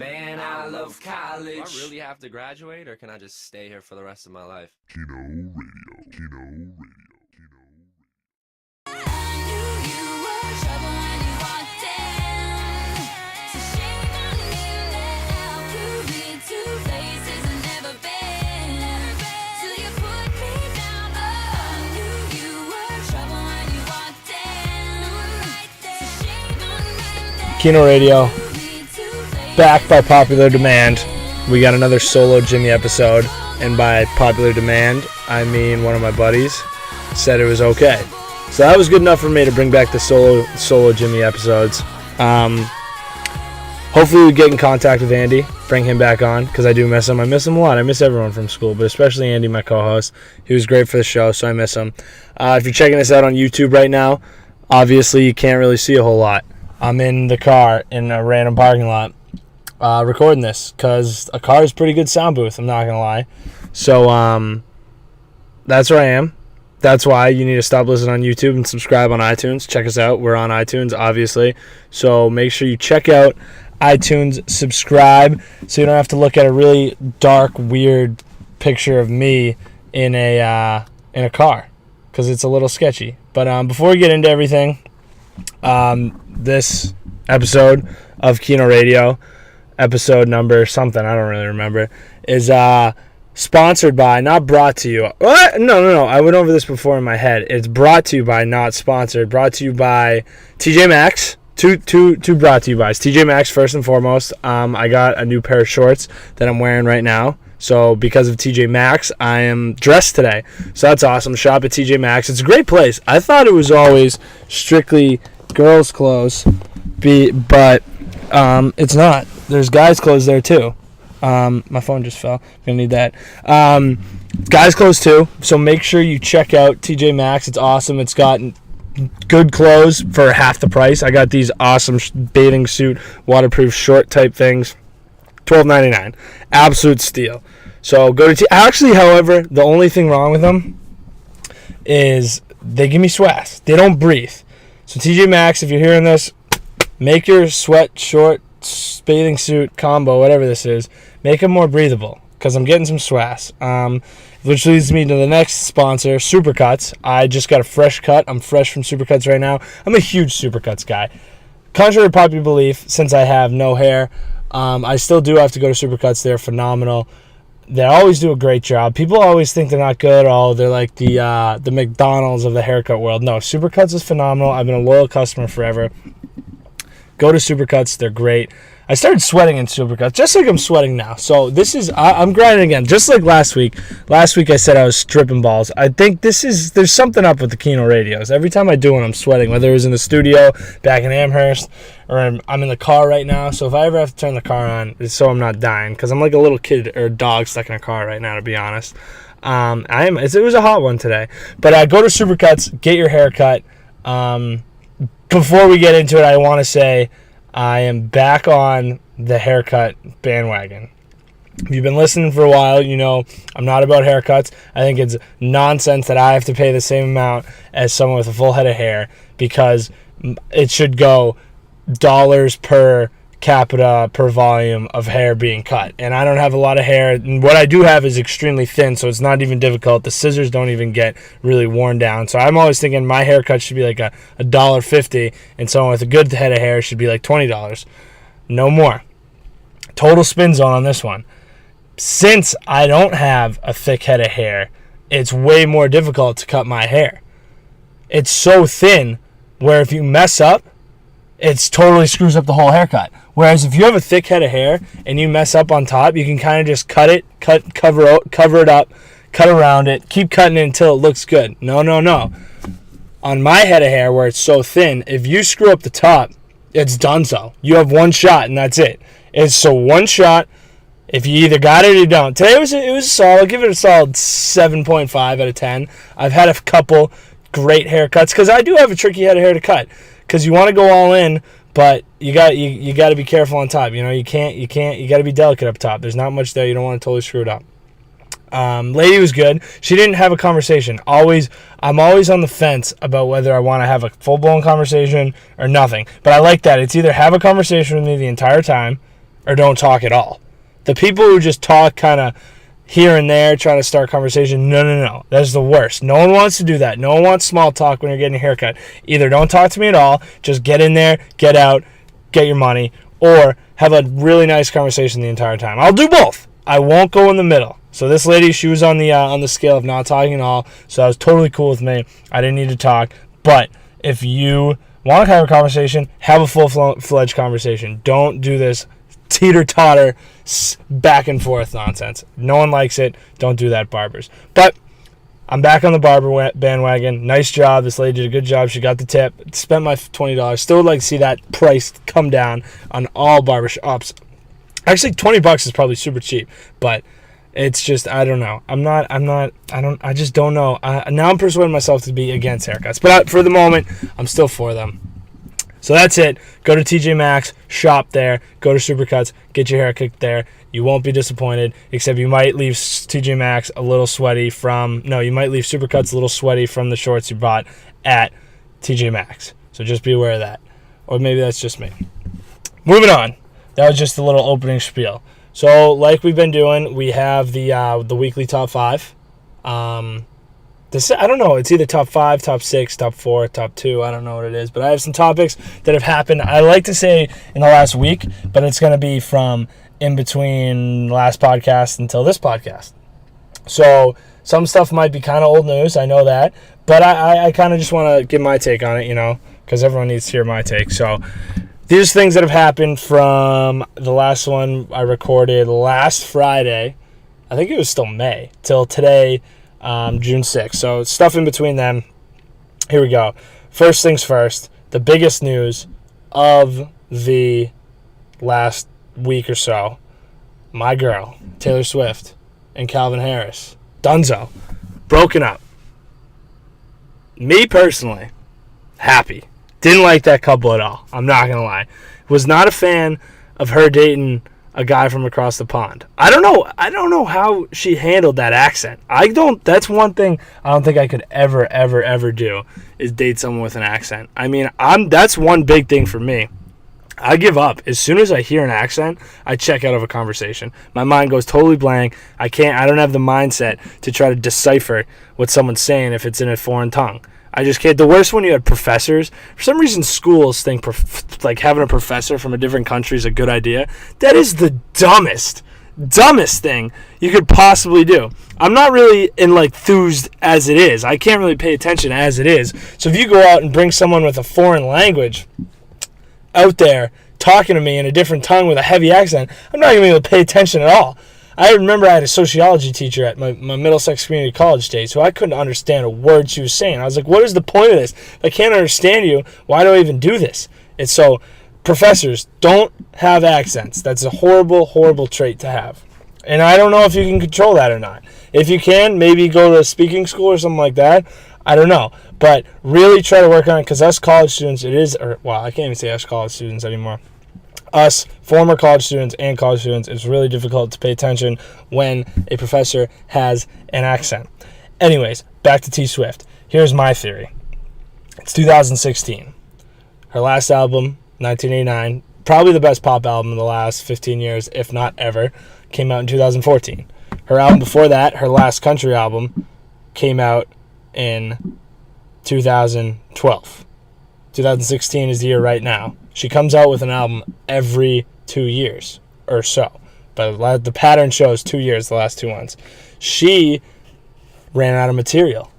Man, I love college. Do I really have to graduate, or can I just stay here for the rest of my life? Keno Radio. Keno Radio. Keno Radio. I knew you were trouble when you walked in. So shame on me now. Prove me two places I've never been. Till you put me down. Oh, I knew you were trouble when you walked in. So shame on me now. Keno Radio. Prove me two places Back by popular demand. We got another solo Jimmy episode, and by popular demand, I mean one of my buddies said it was okay. So that was good enough for me to bring back the solo Jimmy episodes. Hopefully we get in contact with Andy, bring him back on, because I do miss him. I miss him a lot. I miss everyone from school, but especially Andy, my co-host. He was great for the show, so I miss him. If you're checking us out on YouTube right now, obviously you can't really see a whole lot. I'm in the car in a random parking lot recording this, because a car is a pretty good sound booth, I'm not going to lie. So that's where I am. That's why you need to stop listening on YouTube and subscribe on iTunes. Check us out. We're on iTunes, obviously. So make sure you check out iTunes, subscribe, so you don't have to look at a really dark, weird picture of me in a car, because it's a little sketchy. But before we get into everything, this episode of Keno Radio, episode number something, I don't really remember, is sponsored by, not brought to you. What? No. I went over this before in my head. It's brought to you by, not sponsored. Brought to you by TJ Maxx. Two brought to you bys. TJ Maxx first and foremost. I got a new pair of shorts that I'm wearing right now. So because of TJ Maxx, I am dressed today. So that's awesome. Shop at TJ Maxx. It's a great place. I thought it was always strictly girls' clothes, but it's not. There's guys' clothes there too. My phone just fell. I'm gonna need that. Guys' clothes too. So make sure you check out TJ Maxx. It's awesome. It's got good clothes for half the price. I got these awesome bathing suit, waterproof short type things. $12.99. Absolute steal. So go to actually, however, the only thing wrong with them is they give me sweats. They don't breathe. So TJ Maxx, if you're hearing this, make your sweat short bathing suit combo, whatever this is, make them more breathable, because I'm getting some swass. Which leads me to the next sponsor, Supercuts. I just got a fresh cut. I'm fresh from Supercuts right now. I'm a huge Supercuts guy. Contrary to popular belief, since I have no hair, I still do have to go to Supercuts. They're phenomenal. They always do a great job. People always think they're not good. Oh, they're like the McDonald's of the haircut world. No, Supercuts is phenomenal. I've been a loyal customer forever. Go to Supercuts. They're great. I started sweating in Supercuts, just like I'm sweating now. So this is, I'm grinding again, just like last week. Last week I said I was stripping balls. I think there's something up with the Keno Radios. Every time I do one, I'm sweating, whether it was in the studio back in Amherst, or I'm in the car right now. So if I ever have to turn the car on, it's so I'm not dying, because I'm like a little kid or a dog stuck in a car right now, to be honest. It was a hot one today. But go to Supercuts, get your hair cut. Before we get into it, I want to say I am back on the haircut bandwagon. If you've been listening for a while, you know I'm not about haircuts. I think it's nonsense that I have to pay the same amount as someone with a full head of hair, because it should go dollars per capita per volume of hair being cut. And I don't have a lot of hair, and what I do have is extremely thin, so it's not even difficult. The scissors don't even get really worn down. So I'm always thinking my haircut should be like a $1.50, and someone with a good head of hair should be like $20. No more. Total spin zone on this one. Since I don't have a thick head of hair, it's way more difficult to cut my hair. It's so thin where if you mess up, it totally screws up the whole haircut. Whereas if you have a thick head of hair and you mess up on top, you can kind of just cover it up, cut around it, keep cutting it until it looks good. No. On my head of hair, where it's so thin, if you screw up the top, it's done so. You have one shot and that's it. It's so one shot. If you either got it or you don't. Today it was solid. I'll give it a solid 7.5 out of 10. I've had a couple great haircuts, because I do have a tricky head of hair to cut. Because you want to go all in, but you got to be careful on top. You know, you got to be delicate up top. There's not much there. You don't want to totally screw it up. Lady was good. She didn't have a conversation. I'm always on the fence about whether I want to have a full-blown conversation or nothing. But I like that. It's either have a conversation with me the entire time, or don't talk at all. The people who just talk kind of here and there, try to start conversation, no. That's the worst. No one wants to do that. No one wants small talk when you're getting a haircut. Either don't talk to me at all, just get in there, get out, get your money, or have a really nice conversation the entire time. I'll do both. I won't go in the middle. So this lady, she was on the scale of not talking at all, so that was totally cool with me. I didn't need to talk. But if you want to have a conversation, have a full-fledged conversation. Don't do this teeter-totter back and forth nonsense. No one likes it. Don't do that, barbers. But I'm back on the barber bandwagon. Nice job. This lady did a good job. She got the tip. Spent my $20. Still would like to see that price come down on all barbershops. Actually, $20 is probably super cheap, but it's just, I don't know. I just don't know. Now I'm persuading myself to be against haircuts. But for the moment, I'm still for them. So that's it. Go to TJ Maxx, shop there, go to Supercuts, get your hair cut there. You won't be disappointed, except you might leave TJ Maxx a little sweaty you might leave Supercuts a little sweaty from the shorts you bought at TJ Maxx. So just be aware of that. Or maybe that's just me. Moving on. That was just a little opening spiel. So like we've been doing, we have the weekly top 5. I don't know. It's either top 5, top 6, top 4, top 2. I don't know what it is. But I have some topics that have happened, I like to say, in the last week. But it's going to be from in between last podcast until this podcast. So some stuff might be kind of old news. I know that. But I kind of just want to give my take on it, because everyone needs to hear my take. So these things that have happened from the last one I recorded last Friday. I think it was still May. Till today, June 6th. So stuff in between them. Here we go. First things first. The biggest news of the last week or so. My girl, Taylor Swift, and Calvin Harris. Dunzo. Broken up. Me personally, happy. Didn't like that couple at all. I'm not going to lie. Was not a fan of her dating a guy from across the pond. I don't know how she handled that accent. That's one thing I don't think I could ever do, is date someone with an accent. I mean, that's one big thing for me. I give up. As soon as I hear an accent, I check out of a conversation. My mind goes totally blank. I don't have the mindset to try to decipher what someone's saying if it's in a foreign tongue. I just can't. The worst when you had professors. For some reason, schools think like having a professor from a different country is a good idea. That is the dumbest thing you could possibly do. I'm not really enthused as it is. I can't really pay attention as it is. So if you go out and bring someone with a foreign language out there talking to me in a different tongue with a heavy accent, I'm not going to be able to pay attention at all. I remember I had a sociology teacher at my Middlesex Community College days who I couldn't understand a word she was saying. I was like, what is the point of this? If I can't understand you, why do I even do this? And so, professors, don't have accents. That's a horrible trait to have. And I don't know if you can control that or not. If you can, maybe go to speaking school or something like that. I don't know. But really try to work on it, because us college students, I can't even say us college students anymore. Us former college students and college students, it's really difficult to pay attention when a professor has an accent. Anyways, back to TSwift. Here's my theory. It's 2016. Her last album, 1989, probably the best pop album in the last 15 years, if not ever, came out in 2014. Her album before that, her last country album, came out in 2012. 2016 is the year right now. She comes out with an album every 2 years or so. But the pattern shows 2 years, the last 2 months. She ran out of material.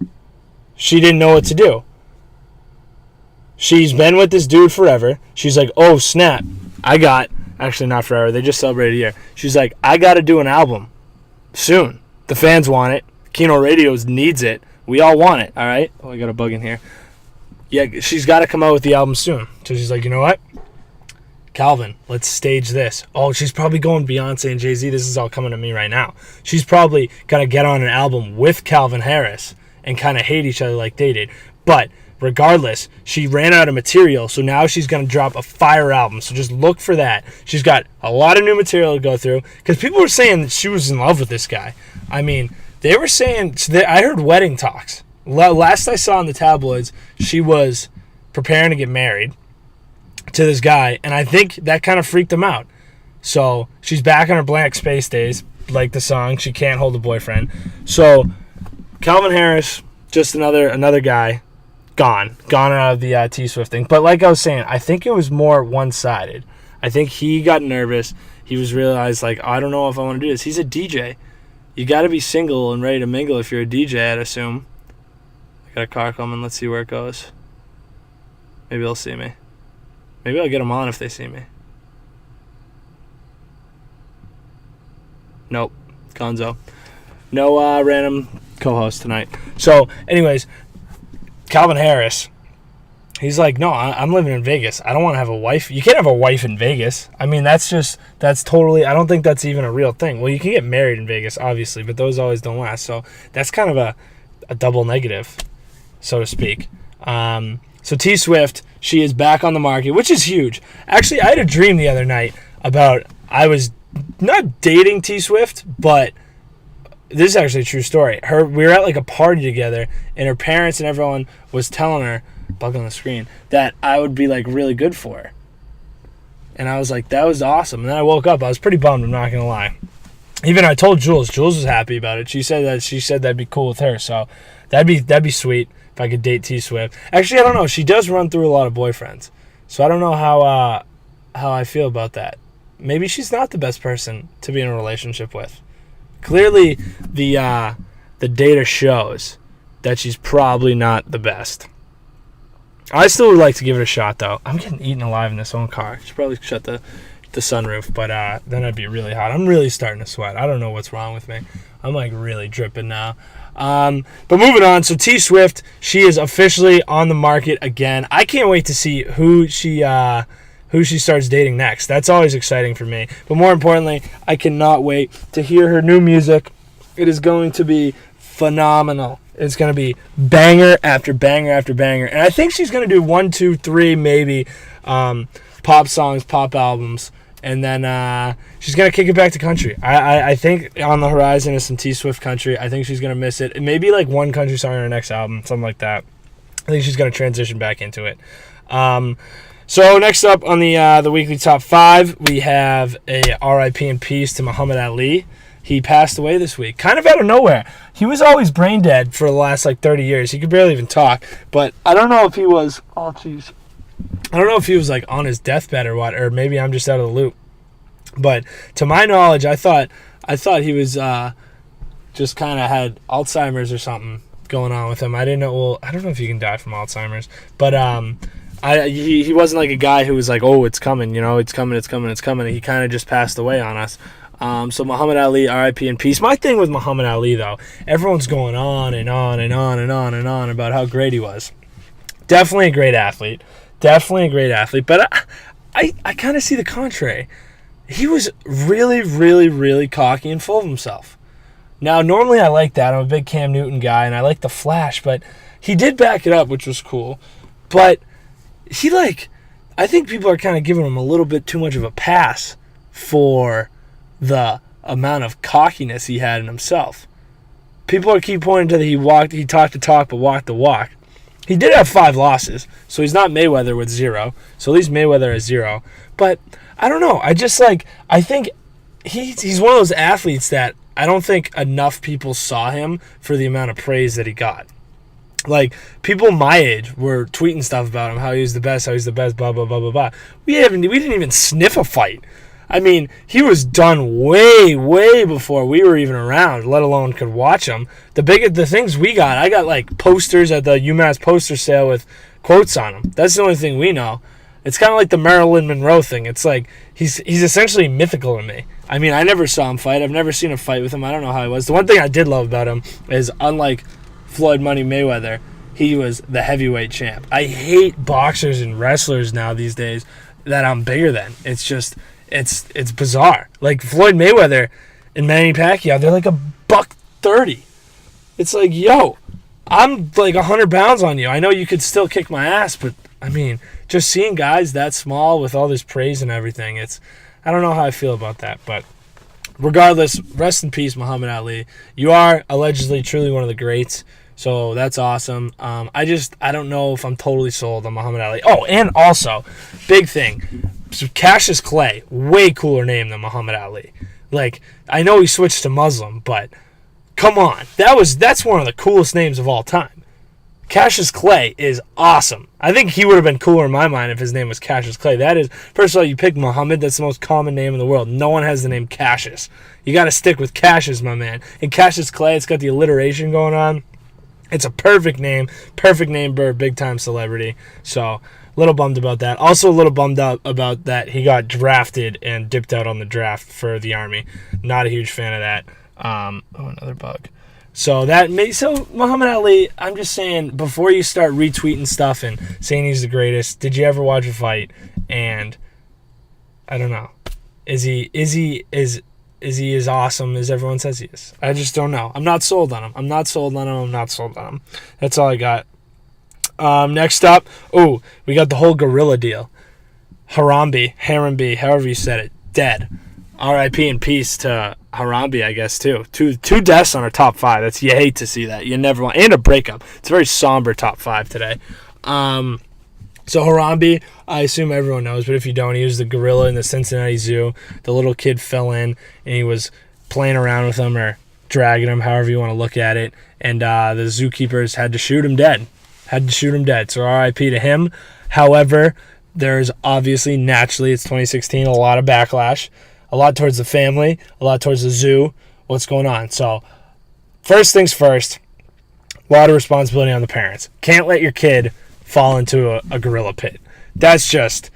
She didn't know what to do. She's been with this dude forever. She's like, oh, snap. Actually, not forever. They just celebrated a year. She's like, I got to do an album soon. The fans want it. Keno Radio needs it. We all want it, all right? Oh, I got a bug in here. Yeah, she's got to come out with the album soon. So she's like, you know what? Calvin, let's stage this. Oh, she's probably going Beyonce and Jay-Z. This is all coming to me right now. She's probably going to get on an album with Calvin Harris and kind of hate each other like they did. But regardless, she ran out of material, so now she's going to drop a fire album. So just look for that. She's got a lot of new material to go through, because people were saying that she was in love with this guy. I mean, they were saying, I heard wedding talks. Last I saw in the tabloids, she was preparing to get married to this guy, and I think that kind of freaked him out, So she's back on her blank space days, like the song. She can't hold a boyfriend. So Calvin Harris, just another guy, gone out of the TSwift thing. But like I was saying, I think it was more one-sided. I think he got nervous. He was realized, like, I don't know if I want to do this. He's a DJ. You got to be single and ready to mingle if you're a DJ, I'd assume. I got a car coming. Let's see where it goes. Maybe they'll see me. Maybe I'll get them on if they see me. Nope. Gonzo. No random co-host tonight. So, anyways, Calvin Harris, he's like, no, I'm living in Vegas. I don't want to have a wife. You can't have a wife in Vegas. I mean, that's totally, I don't think that's even a real thing. Well, you can get married in Vegas, obviously, but those always don't last. So that's kind of a double negative, so to speak. So TSwift, she is back on the market, which is huge. Actually, I had a dream the other night about, I was not dating TSwift, but this is actually a true story. We were at like a party together, and her parents and everyone was telling her, bug on the screen, that I would be like really good for her. And I was like, that was awesome. And then I woke up, I was pretty bummed, I'm not gonna lie. Even I told Jules was happy about it. She said that'd be cool with her. So that'd be sweet if I could date TSwift. Actually, I don't know. She does run through a lot of boyfriends, so I don't know how I feel about that. Maybe she's not the best person to be in a relationship with. Clearly, the data shows that she's probably not the best. I still would like to give it a shot, though. I'm getting eaten alive in this own car. Should probably shut the sunroof, but then I'd be really hot. I'm really starting to sweat. I don't know what's wrong with me. I'm like really dripping now. But moving on, so TSwift, she is officially on the market again. I can't wait to see who she starts dating next. That's always exciting for me. But more importantly, I cannot wait to hear her new music. It is going to be phenomenal. It's going to be banger after banger after banger. And I think she's going to do 1, 2, 3 maybe pop songs, pop albums. And then she's going to kick it back to country. I think on the horizon is some TSwift country. I think she's going to miss it. Maybe like one country song on her next album, something like that. I think she's going to transition back into it. So next up on the weekly top 5, we have a R.I.P. in peace to Muhammad Ali. He passed away this week, kind of out of nowhere. He was always brain dead for the last 30 years. He could barely even talk. But I don't know if he was. Oh, jeez. I don't know if he was on his deathbed or what, or maybe I'm just out of the loop. But to my knowledge, I thought he was just kind of had Alzheimer's or something going on with him. I didn't know. Well, I don't know if you can die from Alzheimer's, but he wasn't like a guy who was like, oh, it's coming, it's coming. He kind of just passed away on us. So Muhammad Ali, R.I.P. in peace. My thing with Muhammad Ali, though, everyone's going on and on and on and on and on about how great he was. Definitely a great athlete. But I kind of see the contrary. He was really, really, really cocky and full of himself. Now, normally I like that. I'm a big Cam Newton guy, and I like the flash, but he did back it up, which was cool. But I think people are kind of giving him a little bit too much of a pass for the amount of cockiness he had in himself. People keep pointing to that he talked the talk but walked the walk. He did have 5 losses, so he's not Mayweather with 0. So at least Mayweather has 0. But I don't know. I think he's one of those athletes that I don't think enough people saw him for the amount of praise that he got. People my age were tweeting stuff about him, how he was the best, blah, blah, blah, blah, blah. We didn't even sniff a fight. I mean, he was done way, way before we were even around, let alone could watch him. The things we got, I got posters at the UMass poster sale with quotes on them. That's the only thing we know. It's kind of like the Marilyn Monroe thing. It's he's essentially mythical to me. I mean, I never saw him fight. I've never seen a fight with him. I don't know how he was. The one thing I did love about him is, unlike Floyd Money Mayweather, he was the heavyweight champ. I hate boxers and wrestlers now these days that I'm bigger than. It's just, it's bizarre. Floyd Mayweather and Manny Pacquiao, they're $130. It's yo, I'm 100 pounds on you. I know you could still kick my ass, but I mean, just seeing guys that small with all this praise and everything, I don't know how I feel about that. But regardless, rest in peace, Muhammad Ali. You are allegedly truly one of the greats. So that's awesome. I don't know if I'm totally sold on Muhammad Ali. Oh, and also, big thing. Cassius Clay, way cooler name than Muhammad Ali. Like, I know he switched to Muslim, but come on. That's one of the coolest names of all time. Cassius Clay is awesome. I think he would have been cooler in my mind if his name was Cassius Clay. That is, first of all, you pick Muhammad. That's the most common name in the world. No one has the name Cassius. You got to stick with Cassius, my man. And Cassius Clay, it's got the alliteration going on. It's a perfect name for a big-time celebrity. So, a little bummed about that. Also, a little bummed out about that he got drafted and dipped out on the draft for the Army. Not a huge fan of that. Another bug. So Muhammad Ali, I'm just saying, before you start retweeting stuff and saying he's the greatest, did you ever watch a fight? And I don't know. Is he as awesome as everyone says he is? I just don't know. I'm not sold on him. That's all I got. Next up, we got the whole gorilla deal. Harambe, however you said it, dead. R.I.P. and peace to Harambe, I guess, too. Two deaths on our top 5. You hate to see that. You never want. And a breakup. It's a very somber top 5 today. So Harambe, I assume everyone knows, but if you don't, he was the gorilla in the Cincinnati Zoo. The little kid fell in, and he was playing around with him or dragging him, however you want to look at it. And the zookeepers had to shoot him dead. So R.I.P. to him. However, there's obviously, naturally, it's 2016, a lot of backlash. A lot towards the family, a lot towards the zoo. What's going on? So, first things first, a lot of responsibility on the parents. Can't let your kid fall into a gorilla pit. That's just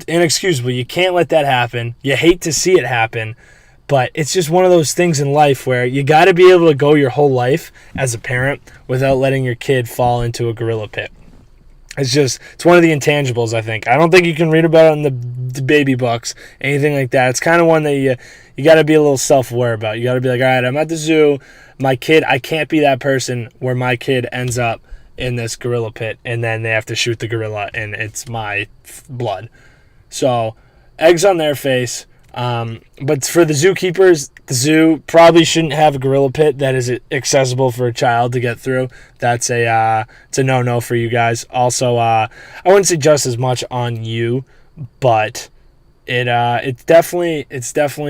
inexcusable. You can't let that happen. You hate to see it happen, but it's just one of those things in life where you got to be able to go your whole life as a parent without letting your kid fall into a gorilla pit. It's one of the intangibles, I think. I don't think you can read about it in the baby books, anything like that. It's kind of one that you got to be a little self-aware about. You got to be like, all right, I'm at the zoo. My kid, I can't be that person where my kid ends up in this gorilla pit, and then they have to shoot the gorilla, and it's my blood. So, eggs on their face. But for the zookeepers, the zoo probably shouldn't have a gorilla pit that is accessible for a child to get through. That's it's a no-no for you guys. Also, I wouldn't say just as much on you, but it's definitely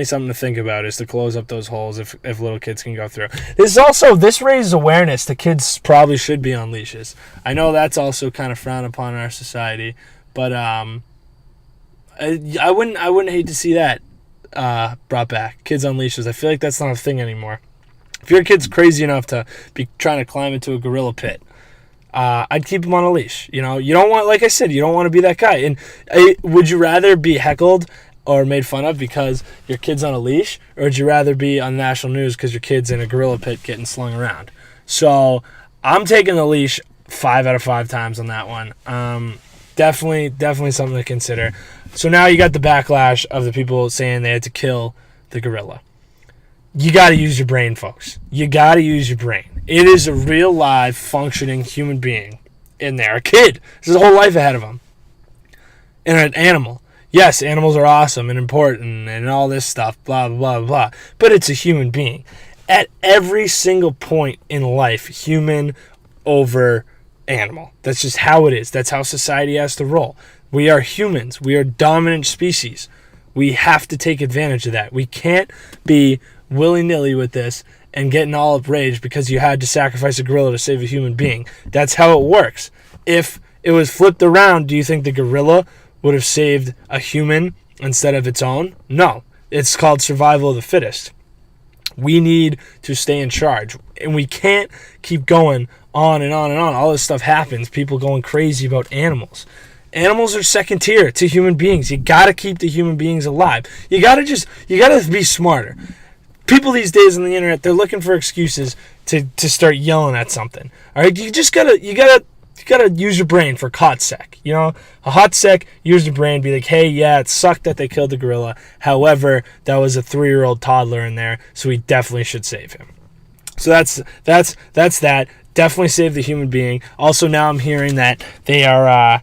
something to think about, is to close up those holes if little kids can go through. This raises awareness that kids probably should be on leashes. I know that's also kind of frowned upon in our society, but I wouldn't hate to see that brought back. Kids on leashes. I feel like that's not a thing anymore. If your kid's crazy enough to be trying to climb into a gorilla pit, I'd keep him on a leash. You don't want, like I said, you don't want to be that guy. And would you rather be heckled or made fun of because your kid's on a leash, or would you rather be on national news because your kid's in a gorilla pit getting slung around? So I'm taking the leash 5 out of 5 times on that one. Definitely something to consider. So now you got the backlash of the people saying they had to kill the gorilla. You got to use your brain, folks. You got to use your brain. It is a real, live, functioning human being in there. A kid. There's a whole life ahead of him. And an animal. Yes, animals are awesome and important and all this stuff, blah, blah, blah, blah. But it's a human being. At every single point in life, human over animal. That's just how it is. That's how society has to roll. We are humans. We are dominant species. We have to take advantage of that. We can't be willy-nilly with this and getting all outraged because you had to sacrifice a gorilla to save a human being. That's how it works. If it was flipped around, do you think the gorilla would have saved a human instead of its own? No. It's called survival of the fittest. We need to stay in charge. And we can't keep going on and on and on. All this stuff happens. People going crazy about animals. Animals are second tier to human beings. You got to keep the human beings alive. You got to be smarter. People these days on the internet, they're looking for excuses to start yelling at something. All right, you gotta use your brain for a hot sec. A hot sec, use your brain, be like, hey, yeah, it sucked that they killed the gorilla. However, that was a 3-year-old toddler in there, so we definitely should save him. So that's that. Definitely save the human being. Also, now I'm hearing that they are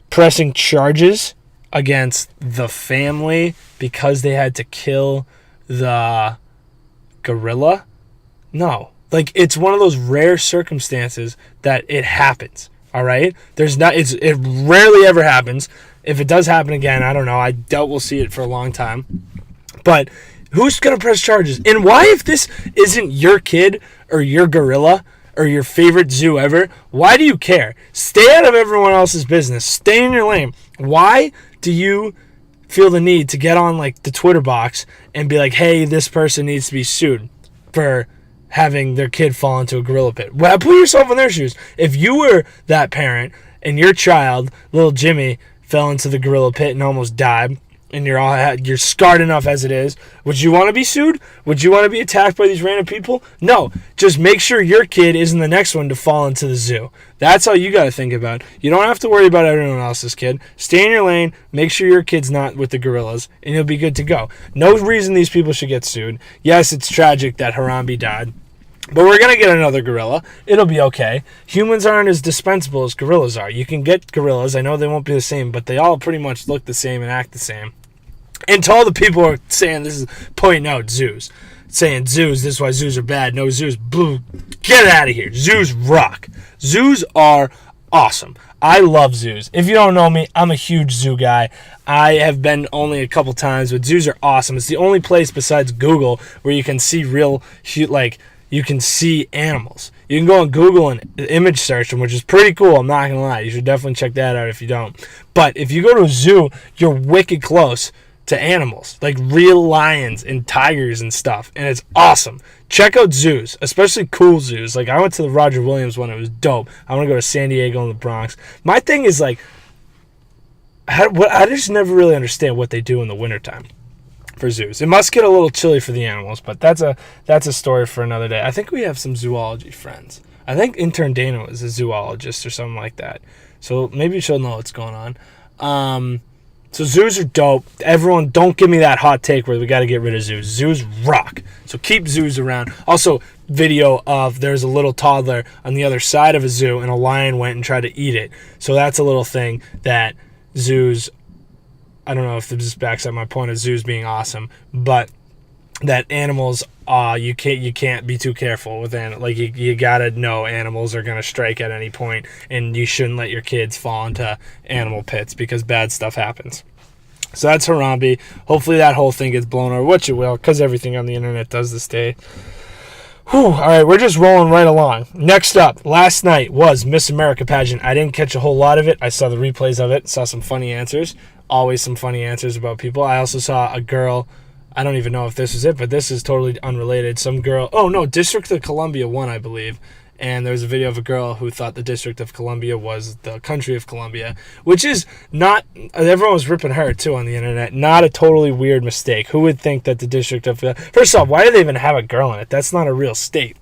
pressing charges against the family because they had to kill the gorilla. No. It's one of those rare circumstances that it happens. All right? It rarely ever happens. If it does happen again, I don't know. I doubt we'll see it for a long time. But who's going to press charges? And why, if this isn't your kid or your gorilla or your favorite zoo ever, why do you care? Stay out of everyone else's business. Stay in your lane. Why do you feel the need to get on like the Twitter box and be like, hey, this person needs to be sued for having their kid fall into a gorilla pit? Well, put yourself in their shoes. If you were that parent and your child, little Jimmy, fell into the gorilla pit and almost died, and you're scarred enough as it is, would you want to be sued? Would you want to be attacked by these random people? No. Just make sure your kid isn't the next one to fall into the zoo. That's all you got to think about. You don't have to worry about everyone else's kid. Stay in your lane. Make sure your kid's not with the gorillas, and you'll be good to go. No reason these people should get sued. Yes, it's tragic that Harambe died, but we're going to get another gorilla. It'll be okay. Humans aren't as dispensable as gorillas are. You can get gorillas. I know they won't be the same, but they all pretty much look the same and act the same. And to all the people who are saying this is pointing out zoos, saying zoos, this is why zoos are bad. No zoos, boo, get out of here. Zoos rock. Zoos are awesome. I love zoos. If you don't know me, I'm a huge zoo guy. I have been only a couple times, but zoos are awesome. It's the only place besides Google where you can see real, like, you can see animals. You can go on Google and image search them, which is pretty cool. I'm not going to lie. You should definitely check that out if you don't. But if you go to a zoo, you're wicked close to animals, like real lions and tigers and stuff, and it's awesome. Check out zoos, especially cool zoos. Like, I went to the Roger Williams one. It was dope. I want to go to San Diego and the Bronx. My thing is, like, I just never really understand what they do in the wintertime for zoos. It must get a little chilly for the animals, but that's a story for another day. I think we have some zoology friends. I think intern Dana is a zoologist or something like that, so maybe she'll know what's going on. So zoos are dope. Everyone, don't give me that hot take where we got to get rid of zoos. Zoos rock. So keep zoos around. Also, video of there's a little toddler on the other side of a zoo and a lion went and tried to eat it. So that's a little thing that zoos, I don't know if this backs up my point of zoos being awesome, but that animals, you can't be too careful with animals. Like, you gotta know animals are gonna strike at any point, and you shouldn't let your kids fall into animal pits because bad stuff happens. So that's Harambe. Hopefully that whole thing gets blown over, which it will, because everything on the internet does this day. Whew, all right, we're just rolling right along. Next up, last night was Miss America pageant. I didn't catch a whole lot of it. I saw the replays of it, saw some funny answers. Always some funny answers about people. I also saw a girl, I don't even know if this is it, but this is totally unrelated. Some girl, District of Columbia won, I believe. And there was a video of a girl who thought the District of Columbia was the country of Colombia, which is not, everyone was ripping her too on the internet. Not a totally weird mistake. Who would think that the District of, first off, why do they even have a girl in it? That's not a real state.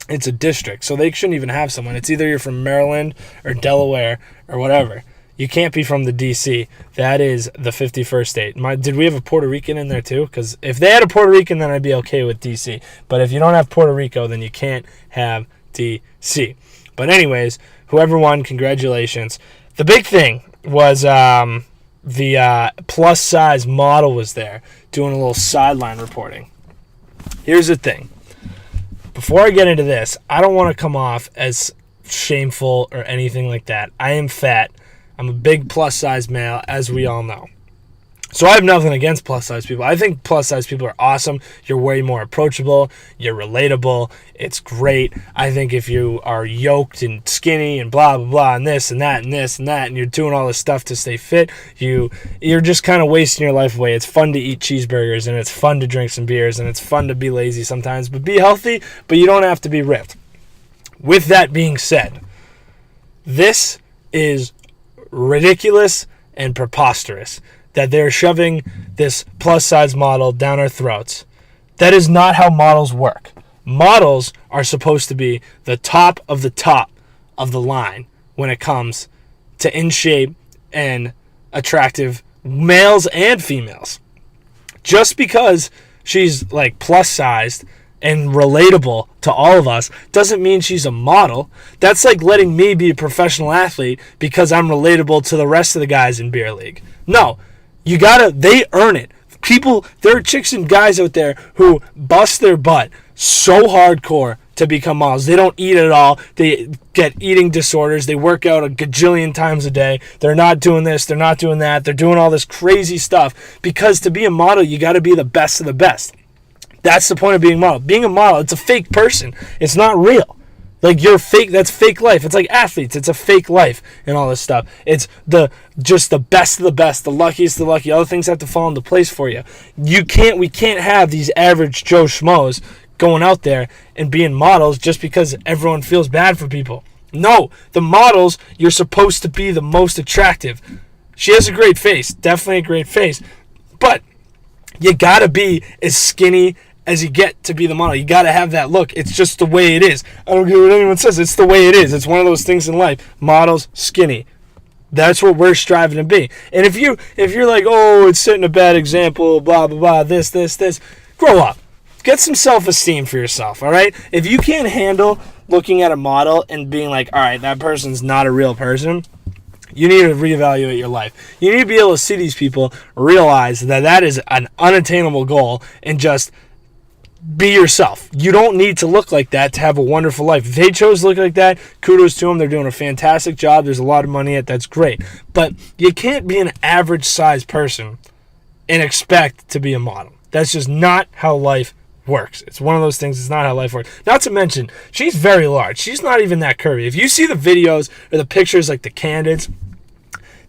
It's a district, so they shouldn't even have someone. It's either you're from Maryland or Delaware or whatever. You can't be from the D.C. That is the 51st state. Did we have a Puerto Rican in there too? Because if they had a Puerto Rican, then I'd be okay with D.C. But if you don't have Puerto Rico, then you can't have D.C. But anyways, whoever won, congratulations. The big thing was the plus-size model was there doing a little sideline reporting. Here's the thing. Before I get into this, I don't want to come off as shameful or anything like that. I am fat. I'm a big plus-size male, as we all know. So I have nothing against plus-size people. I think plus-size people are awesome. You're way more approachable. You're relatable. It's great. I think if you are yoked and skinny and blah, blah, blah, and this and that and this and that, and you're doing all this stuff to stay fit, you're just kind of wasting your life away. It's fun to eat cheeseburgers, and it's fun to drink some beers, and it's fun to be lazy sometimes. But be healthy, but you don't have to be ripped. With that being said, this is ridiculous and preposterous that they're shoving this plus-size model down our throats. That is not how models work. Models are supposed to be the top of the line when it comes to in shape and attractive males and females. Just because she's like plus-sized and relatable to all of us doesn't mean she's a model. That's like letting me be a professional athlete because I'm relatable to the rest of the guys in beer league. No, they earn it. There are chicks and guys out there who bust their butt so hardcore to become models. They don't eat at all. They get eating disorders. They work out a gajillion times a day. They're not doing this. They're not doing that. They're doing all this crazy stuff because to be a model, you got to be the best of the best. That's the point of being a model. Being a model, it's a fake person. It's not real. Like you're fake. That's fake life. It's like athletes. It's a fake life and all this stuff. It's just the best of the best, the luckiest of the lucky. Other things have to fall into place for you. We can't have these average Joe Schmoes going out there and being models just because everyone feels bad for people. No, the models, you're supposed to be the most attractive. She has a great face, definitely a great face, but you gotta be as skinny as you get to be the model. You gotta have that look. It's just the way it is. I don't care what anyone says. It's the way it is. It's one of those things in life. Models, skinny. That's what we're striving to be. And if you're like, oh, it's setting a bad example, blah blah blah, this, grow up. Get some self-esteem for yourself, all right? If you can't handle looking at a model and being like, all right, that person's not a real person, you need to reevaluate your life. You need to be able to see these people, realize that is an unattainable goal, and just be yourself. You don't need to look like that to have a wonderful life. If they chose to look like that, kudos to them. They're doing a fantastic job. There's a lot of money in it. That's great. But you can't be an average-sized person and expect to be a model. That's just not how life works. It's one of those things. It's not how life works. Not to mention, she's very large. She's not even that curvy. If you see the videos or the pictures, like the candidates,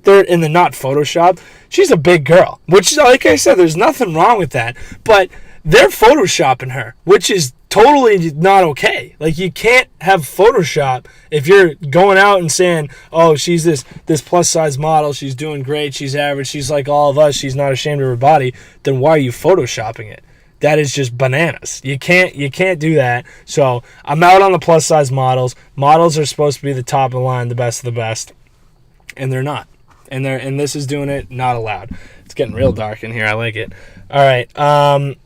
they're in the not Photoshop. She's a big girl, which, like I said, there's nothing wrong with that. But they're Photoshopping her, which is totally not okay. Like, you can't have Photoshop if you're going out and saying, oh, she's this plus size model, she's doing great, she's average, she's like all of us, she's not ashamed of her body. Then why are you Photoshopping it? That is just bananas. You can't do that. So I'm out on the plus size models. Models are supposed to be the top of the line, the best of the best, and they're not. And this is doing it, not allowed. It's getting real dark in here. I like it. All right.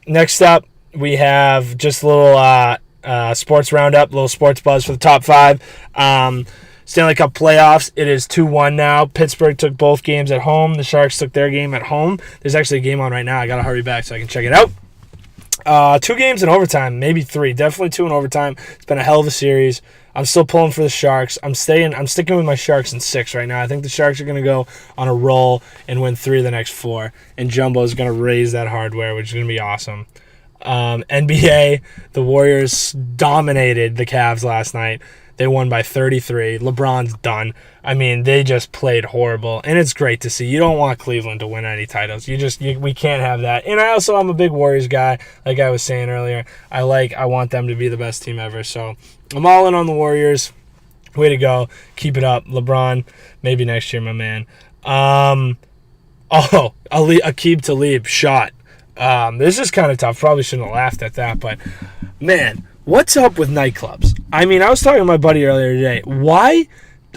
Next up, we have just a little sports roundup, a little sports buzz for the top five. Stanley Cup playoffs. It is 2-1 now. Pittsburgh took both games at home. The Sharks took their game at home. There's actually a game on right now. I got to hurry back so I can check it out. 2 games in overtime, maybe 3. Definitely 2 in overtime. It's been a hell of a series. I'm still pulling for the Sharks. I'm sticking with my Sharks in 6 right now. I think the Sharks are going to go on a roll and win 3 of the next 4. And Jumbo is going to raise that hardware, which is going to be awesome. NBA, the Warriors dominated the Cavs last night. They won by 33. LeBron's done. I mean, they just played horrible, and it's great to see. You don't want Cleveland to win any titles. We can't have that. And I'm a big Warriors guy, like I was saying earlier. I want them to be the best team ever. So I'm all in on the Warriors. Way to go. Keep it up. LeBron, maybe next year, my man. Aqib Talib shot. This is kind of tough. Probably shouldn't have laughed at that, but man, what's up with nightclubs? I mean, I was talking to my buddy earlier today. Why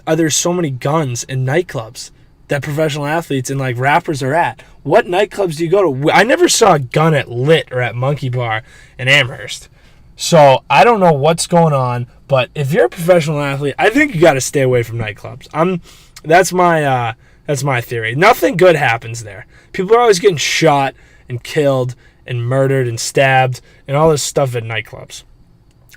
are there so many guns in nightclubs that professional athletes and like rappers are at? What nightclubs do you go to? I never saw a gun at Lit or at Monkey Bar in Amherst. So I don't know what's going on, but if you're a professional athlete, I think you got to stay away from nightclubs. That's my theory. Nothing good happens there. People are always getting shot and killed and murdered and stabbed and all this stuff at nightclubs.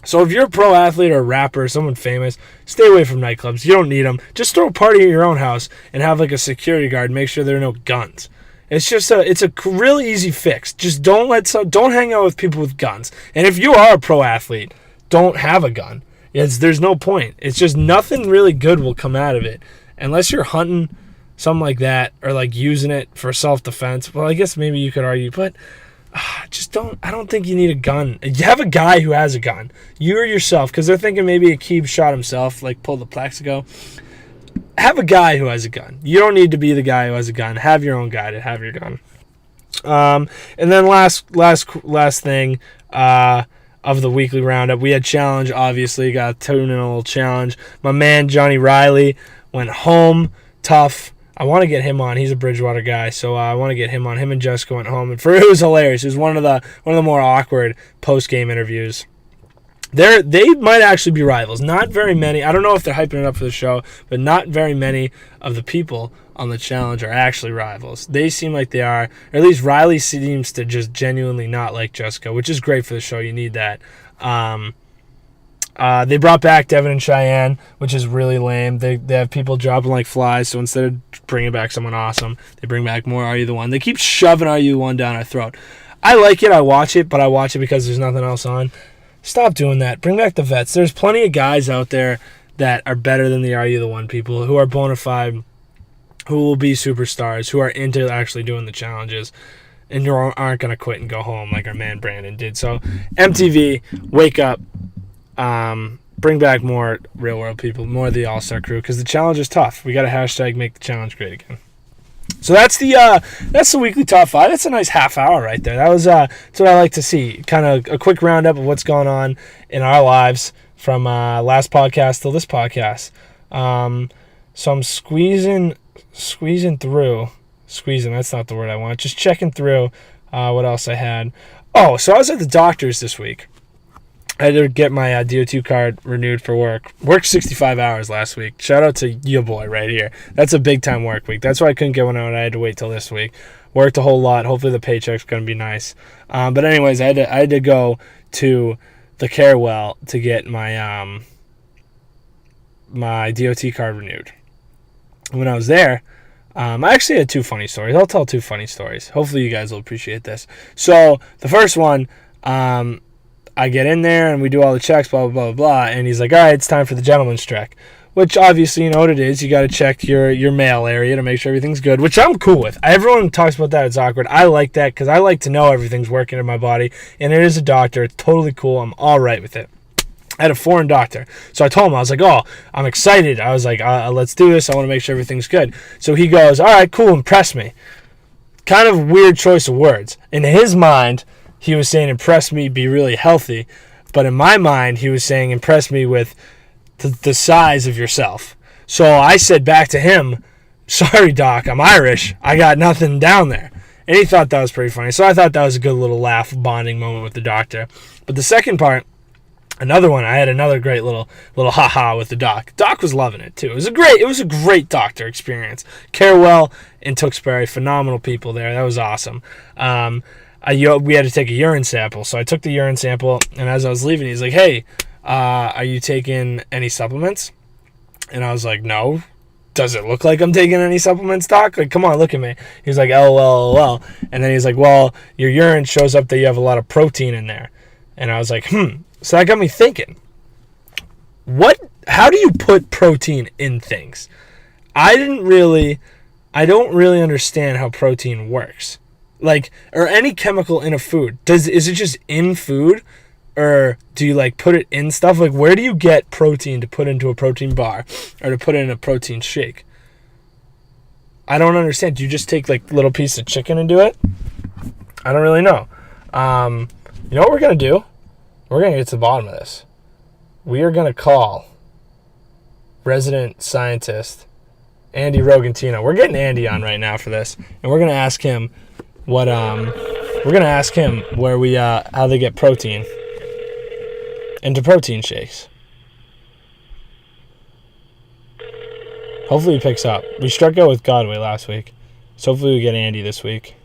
So if you're a pro athlete or a rapper or someone famous, stay away from nightclubs. You don't need them. Just throw a party at your own house and have like a security guard make sure there are no guns. It's a really easy fix. Just don't hang out with people with guns. And if you are a pro athlete, don't have a gun. There's no point. It's just nothing really good will come out of it unless you're hunting, something like that, or like using it for self-defense. Well, I guess maybe you could argue, but I don't think you need a gun. You have a guy who has a gun. You or yourself, because they're thinking maybe Aqib shot himself, like pulled the Plexico. Have a guy who has a gun. You don't need to be the guy who has a gun. Have your own guy to have your gun. And then last thing of the weekly roundup, we had challenge, obviously. Got a tune in a little challenge. My man Johnny Riley went home tough. I want to get him on. He's a Bridgewater guy, so I want to get him on. Him and Jessica went home, and it was hilarious. It was one of the more awkward post-game interviews. They might actually be rivals. Not very many. I don't know if they're hyping it up for the show, but not very many of the people on the challenge are actually rivals. They seem like they are, or at least Riley seems to just genuinely not like Jessica, which is great for the show. You need that. They brought back Devin and Cheyenne, which is really lame. They have people dropping like flies, so instead of bringing back someone awesome, they bring back more Are You The One. They keep shoving Are You The One down our throat. I like it, I watch it, but I watch it because there's nothing else on. Stop doing that. Bring back the vets. There's plenty of guys out there that are better than the Are You The One people, who are bona fide, who will be superstars, who are into actually doing the challenges, and who aren't going to quit and go home like our man Brandon did. So, MTV, wake up. Bring back more real world people, more of the all-star crew, because the challenge is tough. We got to hashtag make the challenge great again. So that's the weekly top 5. That's a nice half hour right there. That's what I like to see. Kind of a quick roundup of what's going on in our lives from last podcast till this podcast. So I'm squeezing through. Squeezing, that's not the word I want. Just checking through what else I had. Oh, so I was at the doctor's this week. I had to get my DO2 card renewed for work. Worked 65 hours last week. Shout out to your boy right here. That's a big time work week. That's why I couldn't get one out. I had to wait till this week. Worked a whole lot. Hopefully the paycheck's going to be nice. But anyways, I had to go to the Carewell to get my my DOT card renewed. When I was there, I actually had 2 funny stories. I'll tell 2 funny stories. Hopefully you guys will appreciate this. So the first one, I get in there and we do all the checks, blah, blah, blah, blah. And he's like, all right, it's time for the gentleman's check. Which obviously, you know what it is. You got to check your mail area to make sure everything's good, which I'm cool with. Everyone talks about that. It's awkward. I like that because I like to know everything's working in my body. And it is a doctor. It's totally cool. I'm all right with it. I had a foreign doctor. So I told him, I was like, oh, I'm excited. I was like, let's do this. I want to make sure everything's good. So he goes, all right, cool, impress me. Kind of weird choice of words. In his mind, he was saying, impress me, be really healthy. But in my mind, he was saying, impress me with the size of yourself. So I said back to him, sorry, doc, I'm Irish. I got nothing down there. And he thought that was pretty funny. So I thought that was a good little laugh, bonding moment with the doctor. But the second part, another one, I had another great little ha-ha with the doc. Doc was loving it, too. It was a great doctor experience. Carewell and Tewksbury, phenomenal people there. That was awesome. We had to take a urine sample. So I took the urine sample, and as I was leaving, he's like, hey, are you taking any supplements? And I was like, no. Does it look like I'm taking any supplements, doc? Like, come on, look at me. He was like, LOL. And then he's like, well, your urine shows up that you have a lot of protein in there. And I was like, So that got me thinking, how do you put protein in things? I don't really understand how protein works. Like, or any chemical in a food. Is it just in food? Or do you like put it in stuff? Like, where do you get protein to put into a protein bar or to put in a protein shake? I don't understand. Do you just take like little piece of chicken and do it? I don't really know. You know what we're going to do? We're going to get to the bottom of this. We are going to call resident scientist Andy Rogantino. We're getting Andy on right now for this, and we're going to ask him how they get protein into protein shakes. Hopefully he picks up. We struck out with Godway last week, so hopefully we get Andy this week.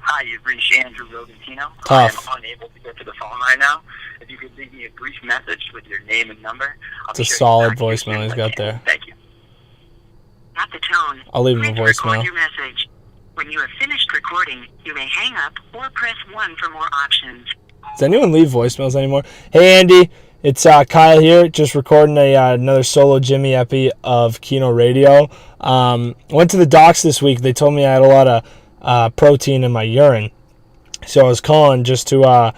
Hi, you've reached Andrew Rogantino. Tough. I am unable to get to the phone right now. If you could leave me a brief message with your name and number, I'll It's a be sure to solid get back to you voicemail as he's soon as I got can. there. Thank you. At the tone, I'll leave him a please record voicemail. your message. When you have finished recording, you may hang up or press 1 for more options. Does anyone leave voicemails anymore? Hey, Andy. It's Kyle here, just recording another solo Jimmy epi of Keno Radio. Went to the docs this week. They told me I had a lot of protein in my urine. So I was calling just to, I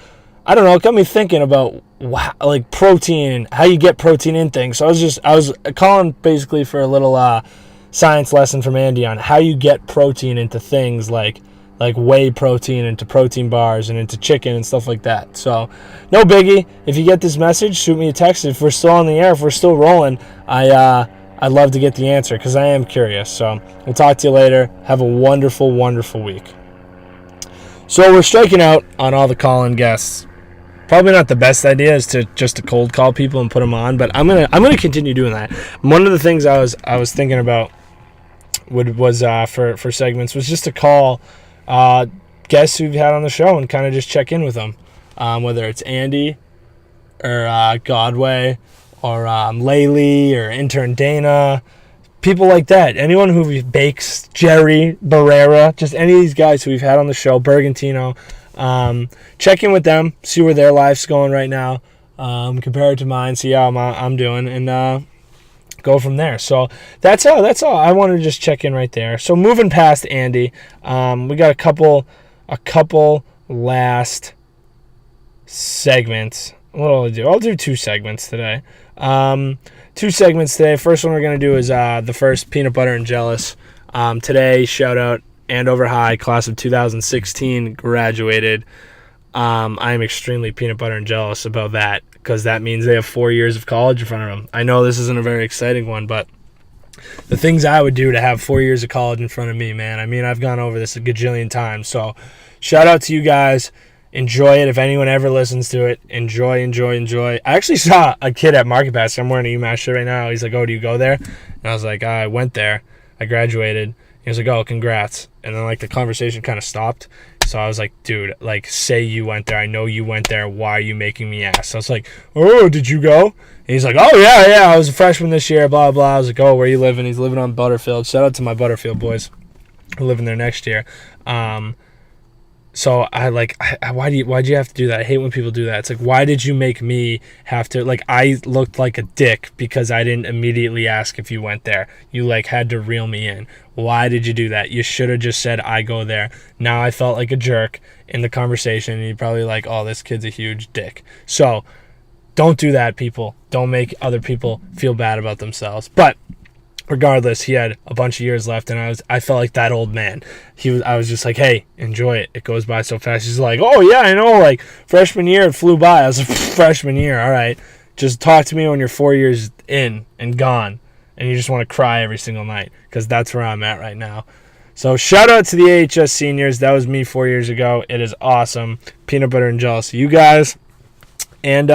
don't know, it got me thinking about like protein, how you get protein in things. So I was calling basically for a little science lesson from Andy on how you get protein into things like whey protein into protein bars and into chicken and stuff like that. So no biggie. If you get this message, shoot me a text. If we're still on the air, if we're still rolling, I'd love to get the answer because I am curious. So we'll talk to you later. Have a wonderful, wonderful week. So we're striking out on all the call-in guests. Probably not the best idea is to cold call people and put them on, but I'm gonna continue doing that. One of the things I was thinking about was for segments was just to call guests who've had on the show and kind of just check in with them. Whether it's Andy or Godway or Laylee or intern Dana, people like that. Anyone who bakes, Jerry, Barrera, just any of these guys who we've had on the show, Bergantino. Check in with them, see where their life's going right now, compare it to mine, see how I'm doing, and go from there. So that's all. I wanted to just check in right there. So moving past Andy, we got a couple last segments. What will I do? I'll do 2 segments today. 2 segments today. First one we're going to do is the first Peanut Butter and Jealous. Today, shout out Andover High, class of 2016, graduated. I am extremely peanut butter and jealous about that because that means they have 4 years of college in front of them. I know this isn't a very exciting one, but the things I would do to have 4 years of college in front of me, man. I mean, I've gone over this a gajillion times. So shout out to you guys. Enjoy it. If anyone ever listens to it, enjoy. I actually saw a kid at Market Basket. I'm wearing a UMass shirt right now. He's like, oh, do you go there? And I was like, I went there. I graduated. He was like, oh, congrats. And then, like, the conversation kind of stopped. So I was like, dude, like, say you went there. I know you went there. Why are you making me ask? So I was like, oh, did you go? And he's like, oh, yeah, I was a freshman this year, blah, blah. I was like, oh, where you living? He's living on Butterfield. Shout out to my Butterfield boys who are living there next year. So why'd you have to do that? I hate when people do that. It's like, why did you make me have to, like, I looked like a dick because I didn't immediately ask if you went there. You, like, had to reel me in. Why did you do that? You should have just said, I go there. Now I felt like a jerk in the conversation, and you're probably like, oh, this kid's a huge dick. So don't do that, people. Don't make other people feel bad about themselves. But regardless, he had a bunch of years left, and I felt like that old man. I was just like, hey, enjoy it. It goes by so fast. He's like, oh, yeah, I know. Like, freshman year, it flew by. I was like, freshman year, all right. Just talk to me when you're 4 years in and gone, and you just want to cry every single night, because that's where I'm at right now. So shout out to the AHS seniors. That was me 4 years ago. It is awesome. Peanut butter and jealous. You guys. And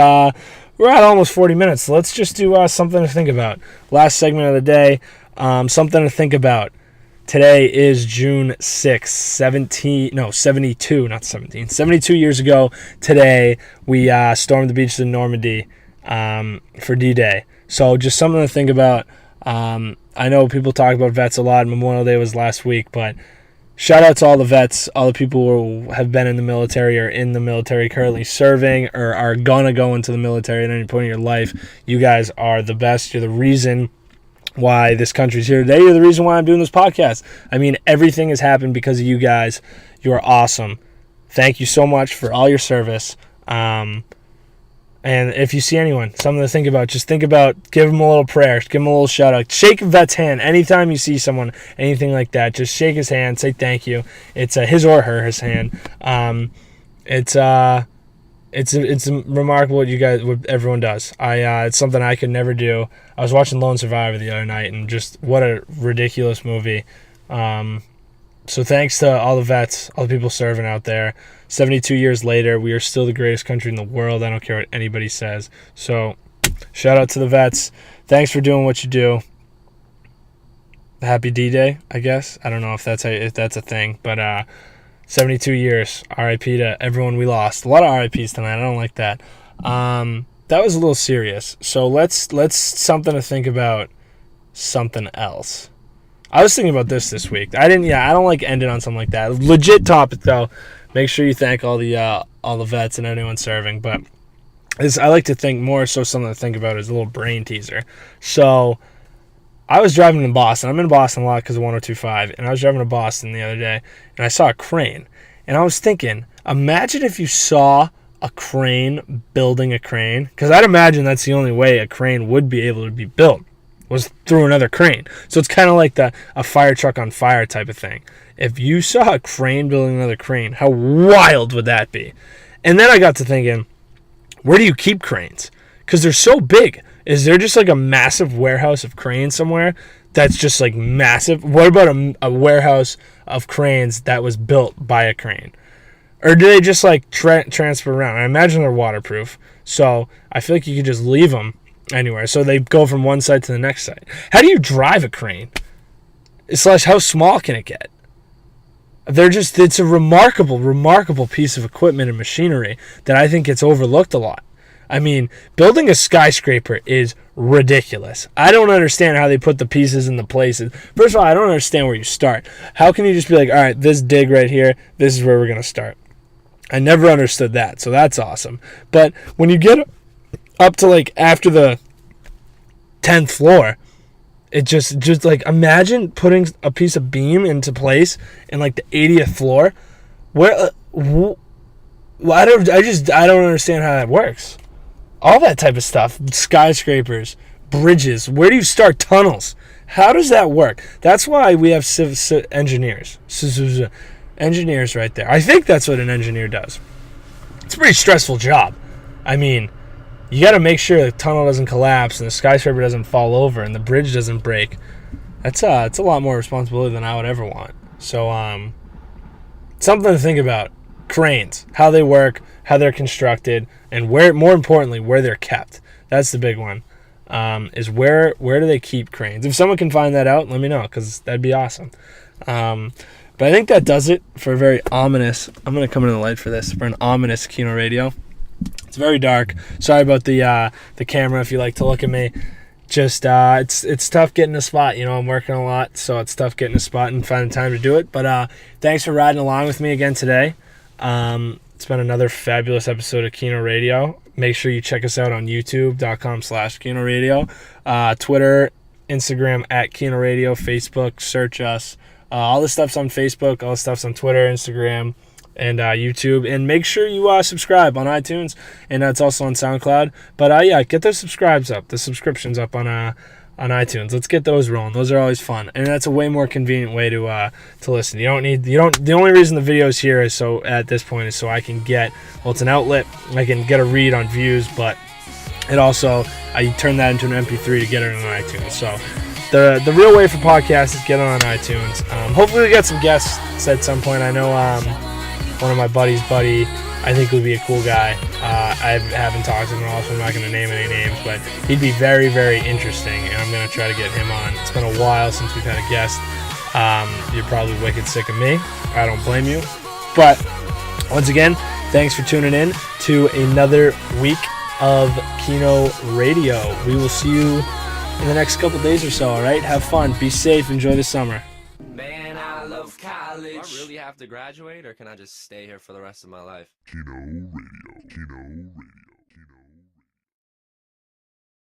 we're at almost 40 minutes. So let's just do something to think about. Last segment of the day. Something to think about. Today is June 6th, 72 years ago today, we stormed the beaches of Normandy for D-Day. So just something to think about. I know people talk about vets a lot. Memorial Day was last week, but shout out to all the vets, all the people who have been in the military or in the military currently serving or are going to go into the military at any point in your life. You guys are the best. You're the reason why this country's here today. You're the reason why I'm doing this podcast. I mean, everything has happened because of you guys. You are awesome. Thank you so much for all your service. And if you see anyone, something to think about, just think about, give them a little prayer, give them a little shout out, shake a vet's hand. Anytime you see someone, anything like that, just shake his hand, say thank you. It's his or her, his hand. It's remarkable what everyone does. It's something I could never do. I was watching Lone Survivor the other night, and just what a ridiculous movie. So thanks to all the vets, all the people serving out there. 72 years later, we are still the greatest country in the world. I don't care what anybody says. So shout out to the vets. Thanks for doing what you do. Happy D-Day, I guess. I don't know if that's a thing, but 72 years. RIP to everyone we lost. A lot of RIPs tonight. I don't like that. That was a little serious. So let's something to think about. Something else. I was thinking about this week. I don't like ending on something like that. Legit topic though. Make sure you thank all the vets and anyone serving. But I like to think more so something to think about is a little brain teaser. So I was driving in Boston. I'm in Boston a lot because of 102.5. And I was driving to Boston the other day, and I saw a crane. And I was thinking, imagine if you saw a crane building a crane. Because I'd imagine that's the only way a crane would be able to be built, was through another crane. So it's kind of like a fire truck on fire type of thing. If you saw a crane building another crane, how wild would that be? And then I got to thinking, where do you keep cranes? Because they're so big. Is there just like a massive warehouse of cranes somewhere that's just like massive? What about a warehouse of cranes that was built by a crane? Or do they just like transfer around? I imagine they're waterproof. So I feel like you could just leave them anywhere. So they go from one side to the next side. How do you drive a crane? / how small can it get? It's a remarkable piece of equipment and machinery that I think gets overlooked a lot. I mean, building a skyscraper is ridiculous. I don't understand how they put the pieces in the places. First of all, I don't understand where you start. How can you just be like, all right, this dig right here, this is where we're going to start? I never understood that, so that's awesome. But when you get up to like after the 10th floor, it just like, imagine putting a piece of beam into place in like the 80th floor. Where I don't understand how that works. All that type of stuff, skyscrapers, bridges. Where do you start? Tunnels. How does that work? That's why we have engineers. Engineers right there. I think that's what an engineer does. It's a pretty stressful job. I mean, you got to make sure the tunnel doesn't collapse and the skyscraper doesn't fall over and the bridge doesn't break. It's a lot more responsibility than I would ever want. So, something to think about. Cranes, how they work, how they're constructed, and more importantly, where they're kept. That's the big one. Is where do they keep cranes? If someone can find that out, let me know, because that'd be awesome. But I think that does it for a very ominous. I'm gonna come into the light for this, for an ominous Keno Radio. It's very dark. Sorry about the camera. If you like to look at me, just it's tough getting a spot. You know, I'm working a lot, so it's tough getting a spot and finding time to do it. But thanks for riding along with me again today. It's been another fabulous episode of Keno Radio. Make sure you check us out on youtube.com/Keno Radio, Twitter, Instagram @Keno Radio, Facebook, search us. All this stuff's on Facebook, all this stuff's on Twitter, Instagram, and YouTube. And make sure you subscribe on iTunes, and that's also on SoundCloud. But yeah, get those subscriptions up on iTunes. Let's get those rolling. Those are always fun, and that's a way more convenient way to listen. The only reason the video is here is so at this point is so I can get, well, it's an outlet. I can get a read on views, but it also I turn that into an MP3 to get it on iTunes. So the real way for podcasts is get it on iTunes. Hopefully we get some guests at some point. I know one of my buddy's buddy, I think would be a cool guy. I haven't talked to him at all, so I'm not going to name any names, but he'd be very, very interesting, and I'm going to try to get him on. It's been a while since we've had a guest. You're probably wicked sick of me. I don't blame you. But once again, thanks for tuning in to another week of Keno Radio. We will see you in the next couple days or so, all right? Have fun. Be safe. Enjoy the summer. Man, I love college. Do I really have to graduate, or can I just stay here for the rest of my life? Keno Radio. Keno Radio.